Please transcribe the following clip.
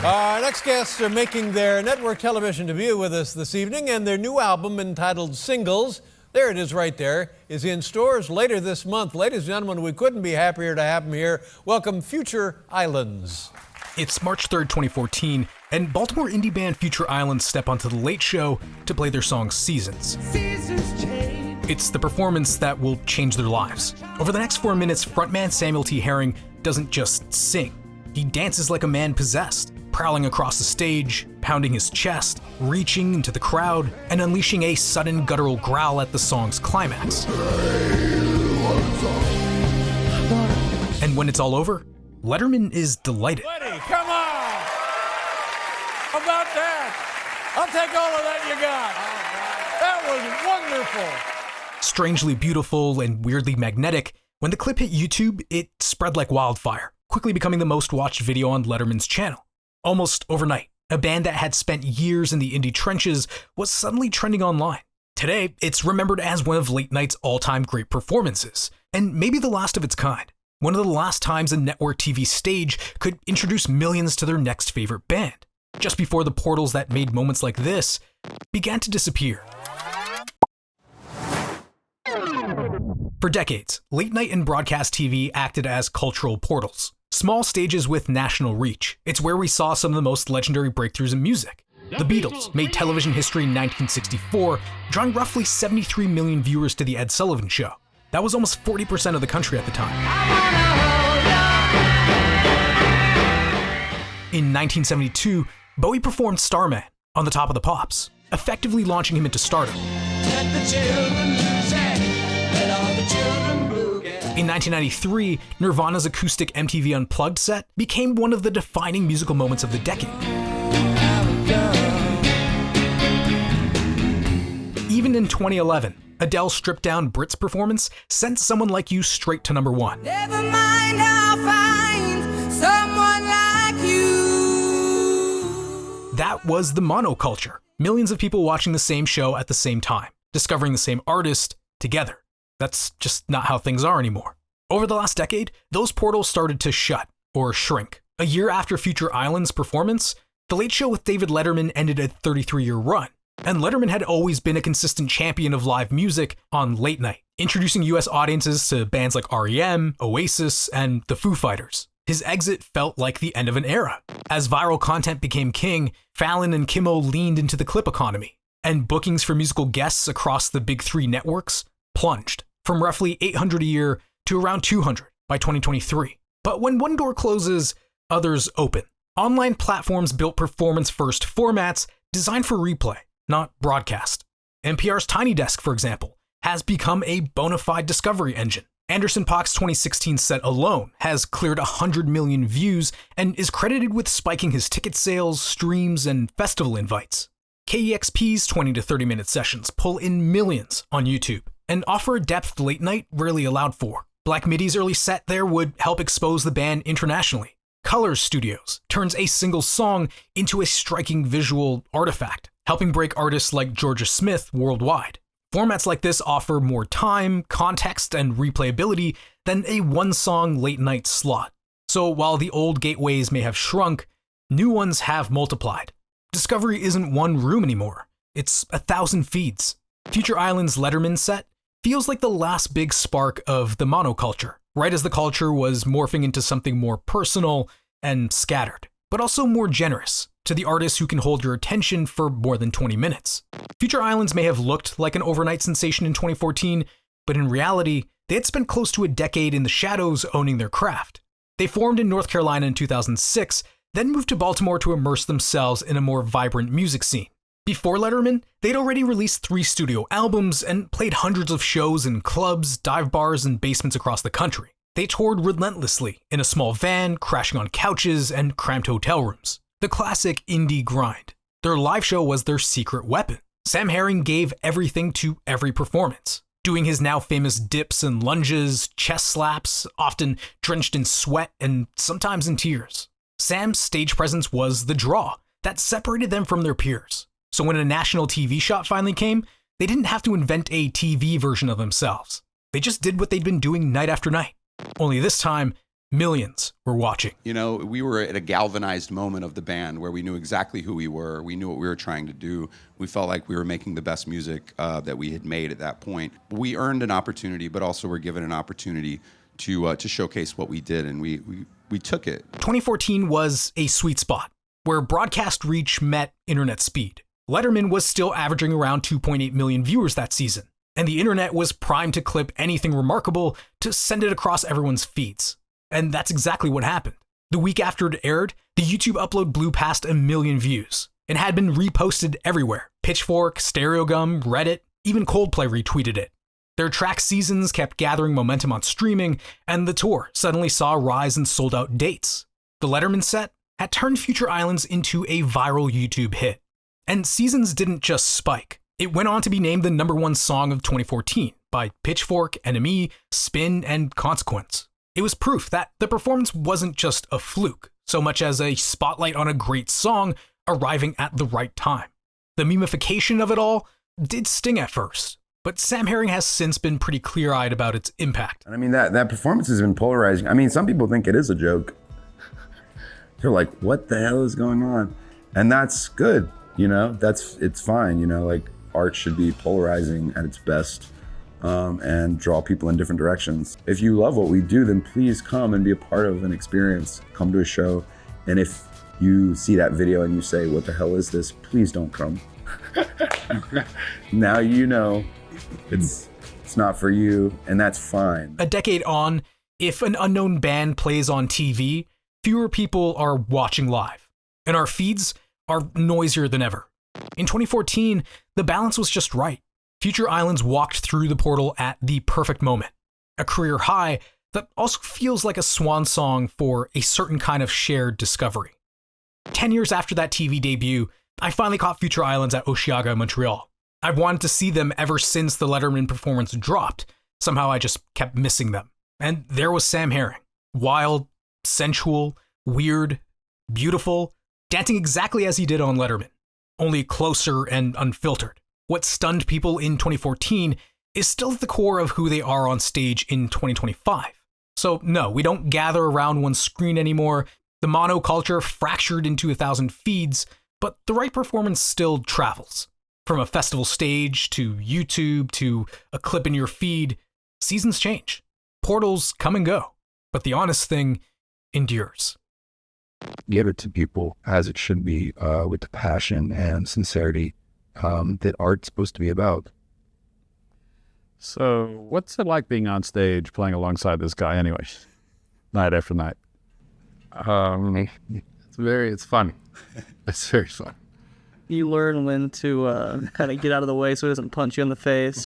Our next guests are making their network television debut with us this evening, and their new album entitled Singles, there it is right there, is in stores later this month. Ladies and gentlemen, we couldn't be happier to have them here. Welcome, Future Islands. It's March 3rd, 2014, and Baltimore indie band Future Islands step onto The Late Show to play their song Seasons. It's the performance that will change their lives. Over the next 4 minutes, frontman Samuel T. Herring doesn't just sing. He dances like a man possessed, prowling across the stage, pounding his chest, reaching into the crowd, and unleashing a sudden guttural growl at the song's climax. And when it's all over, Letterman is delighted. Buddy, come on! How about that? I'll take all of that you got. That was wonderful. Strangely beautiful and weirdly magnetic, when the clip hit YouTube, it spread like wildfire, quickly becoming the most watched video on Letterman's channel. Almost overnight, a band that had spent years in the indie trenches was suddenly trending online. Today, it's remembered as one of late night's all-time great performances, and maybe the last of its kind. One of the last times a network TV stage could introduce millions to their next favorite band, just before the portals that made moments like this began to disappear. For decades, late night and broadcast TV acted as cultural portals. Small stages with national reach. It's where we saw some of the most legendary breakthroughs in music. The Beatles made television history in 1964, drawing roughly 73 million viewers to The Ed Sullivan Show. That was almost 40% of the country at the time. In 1972, Bowie performed Starman on the Top of the Pops, effectively launching him into stardom. In 1993, Nirvana's acoustic MTV Unplugged set became one of the defining musical moments of the decade. Even in 2011, Adele's stripped-down Brits performance sent Someone Like You straight to number one. Never mind, I'll find someone like you. That was the monoculture. Millions of people watching the same show at the same time, discovering the same artist together. That's just not how things are anymore. Over the last decade, those portals started to shut, or shrink. A year after Future Islands' performance, The Late Show with David Letterman ended a 33-year run, and Letterman had always been a consistent champion of live music on late night, introducing US audiences to bands like R.E.M., Oasis, and the Foo Fighters. His exit felt like the end of an era. As viral content became king, Fallon and Kimmel leaned into the clip economy, and bookings for musical guests across the big three networks plunged, from roughly 800 a year to around 200 by 2023. But when one door closes, others open. Online platforms built performance-first formats designed for replay, not broadcast. NPR's Tiny Desk, for example, has become a bona fide discovery engine. Anderson .Paak's 2016 set alone has cleared 100 million views and is credited with spiking his ticket sales, streams, and festival invites. KEXP's 20 to 30 minute sessions pull in millions on YouTube and offer a depth late night rarely allowed for. Black Midi's early set there would help expose the band internationally. Colors Studios turns a single song into a striking visual artifact, helping break artists like Georgia Smith worldwide. Formats like this offer more time, context, and replayability than a one-song late-night slot. So while the old gateways may have shrunk, new ones have multiplied. Discovery isn't one room anymore. It's 1,000 feeds. Future Islands Letterman set feels like the last big spark of the monoculture, right as the culture was morphing into something more personal and scattered, but also more generous to the artists who can hold your attention for more than 20 minutes. Future Islands may have looked like an overnight sensation in 2014, but in reality, they had spent close to a decade in the shadows owning their craft. They formed in North Carolina in 2006, then moved to Baltimore to immerse themselves in a more vibrant music scene. Before Letterman, they'd already released 3 studio albums and played hundreds of shows in clubs, dive bars, and basements across the country. They toured relentlessly in a small van, crashing on couches and cramped hotel rooms. The classic indie grind. Their live show was their secret weapon. Sam Herring gave everything to every performance, doing his now famous dips and lunges, chest slaps, often drenched in sweat and sometimes in tears. Sam's stage presence was the draw that separated them from their peers. So when a national TV shot finally came, they didn't have to invent a TV version of themselves. They just did what they'd been doing night after night. Only this time, Millions were watching. You know, we were at a galvanized moment of the band where we knew exactly who we were. We knew what we were trying to do. We felt like we were making the best music that we had made at that point. We earned an opportunity, but also were given an opportunity to showcase what we did, and we took it. 2014 was a sweet spot where broadcast reach met internet speed. Letterman was still averaging around 2.8 million viewers that season, and the internet was primed to clip anything remarkable to send it across everyone's feeds. And that's exactly what happened. The week after it aired, the YouTube upload blew past 1 million views and had been reposted everywhere. Pitchfork, Stereogum, Reddit, even Coldplay retweeted it. Their track seasons kept gathering momentum on streaming, and the tour suddenly saw a rise in sold-out dates. The Letterman set had turned Future Islands into a viral YouTube hit. And Seasons didn't just spike. It went on to be named the #1 song of 2014 by Pitchfork, NME, Spin, and Consequence. It was proof that the performance wasn't just a fluke, so much as a spotlight on a great song arriving at the right time. The memification of it all did sting at first, but Sam Herring has since been pretty clear-eyed about its impact. I mean, that performance has been polarizing. I mean, some people think it is a joke. They're like, what the hell is going on? And that's good, you know, it's fine, you know, like art should be polarizing at its best. And draw people in different directions. If you love what we do, then please come and be a part of an experience. Come to a show, and if you see that video and you say, what the hell is this? Please don't come. Now you know it's not for you, and that's fine. A decade on, if an unknown band plays on TV, fewer people are watching live, and our feeds are noisier than ever. In 2014, the balance was just right. Future Islands walked through the portal at the perfect moment, a career high that also feels like a swan song for a certain kind of shared discovery. 10 years after that TV debut, I finally caught Future Islands at Osheaga, Montreal. I've wanted to see them ever since the Letterman performance dropped. Somehow I just kept missing them. And there was Sam Herring, wild, sensual, weird, beautiful, dancing exactly as he did on Letterman, only closer and unfiltered. What stunned people in 2014 is still at the core of who they are on stage in 2025. So no, we don't gather around one screen anymore. The monoculture fractured into 1,000 feeds, but the right performance still travels. From a festival stage to YouTube to a clip in your feed, seasons change. Portals come and go, but the honest thing endures. Give it to people as it should be, with the passion and sincerity that art's supposed to be about. So what's it like being on stage playing alongside this guy anyway, night after night? It's fun. It's very fun. You learn when to kind of get out of the way so he doesn't punch you in the face.